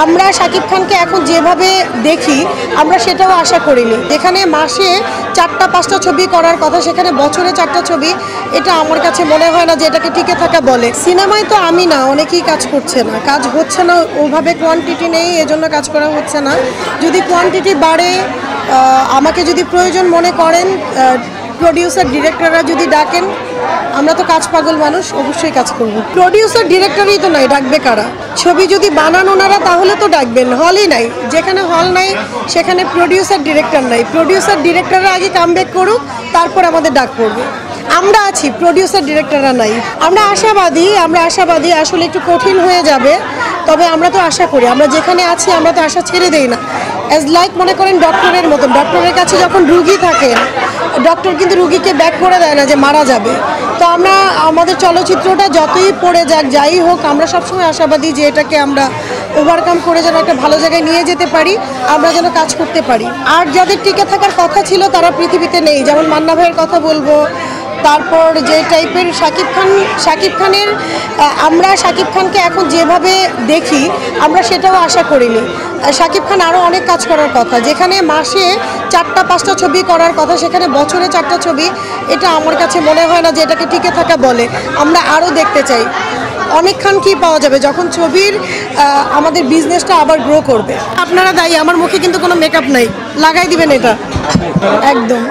আমরা শাকিব খানকে এখন যেভাবে দেখি আমরা সেটাও আশা করিনি। যেখানে মাসে 4টা-5টা ছবি করার কথা সেখানে বছরে 4টা ছবি, এটা আমার কাছে মনে হয় না যে এটাকে টিকে থাকা বলে। সিনেমায় তো আমি না, অনেকেই কাজ করছে না, কাজ হচ্ছে না, ওভাবে কোয়ান্টিটি নেই, এজন্য কাজ করা হচ্ছে না। যদি কোয়ান্টিটি বাড়ে, আমাকে যদি প্রয়োজন মনে করেন, প্রডিউসার ডিরেক্টররা যদি ডাকেন, আমরা তো কাজ পাগল মানুষ, অবশ্যই কাজ করব। প্রডিউসার ডিরেক্টরই তো নাই, ডাকবে কারা? ছবি যদি বানান ওনারা তাহলে তো ডাকবেন, হলই নাই। যেখানে হল নাই সেখানে প্রডিউসার ডিরেক্টর নাই। প্রডিউসার ডিরেক্টররা আগে কামব্যাক করুক, তারপর আমাদের ডাক পড়বে। আমরা আছি, প্রডিউসার ডিরেক্টররা নাই। আমরা আশাবাদী আসলে একটু কঠিন হয়ে যাবে, তবে আমরা তো আশা করি। আমরা যেখানে আছি আমরা তো আশা ছেড়ে দেই না। অ্যাজ লাইক মনে করেন ডক্টরের মতন, ডক্টরের কাছে যখন রুগী থাকেন, ডক্টর কিন্তু রুগীকে ব্যাক করে দেয় না যে মারা যাবে। তো আমরা আমাদের চলচ্চিত্রটা যতই পড়ে যাক, যাই হোক, আমরা সবসময় আশাবাদী যে এটাকে আমরা ওভারকাম করে যেন একটা ভালো জায়গায় নিয়ে যেতে পারি, আমরা যেন কাজ করতে পারি। আর যাদের টিকে থাকার কথা ছিল তারা পৃথিবীতে নেই, যেমন মান্না ভাইয়ের কথা বলবো। তারপর যে টাইপের শাকিব খানের আমরা শাকিব খানকে এখন যেভাবে দেখি আমরা সেটাও আশা করিনি। শাকিব খান আরও অনেক কাজ করার কথা, যেখানে মাসে 4টা-5টা ছবি করার কথা সেখানে বছরে 4টা ছবি, এটা আমার কাছে মনে হয় না যে এটাকে টিকে থাকা বলে। আমরা আরও দেখতে চাই অনেকক্ষণ কি পাওয়া যাবে যখন ছবির আমাদের বিজনেসটা আবার গ্রো করবে। আপনারা দায়ী, আমার মুখে কিন্তু কোনো মেকআপ নাই, লাগাই দিবেন এটা একদম।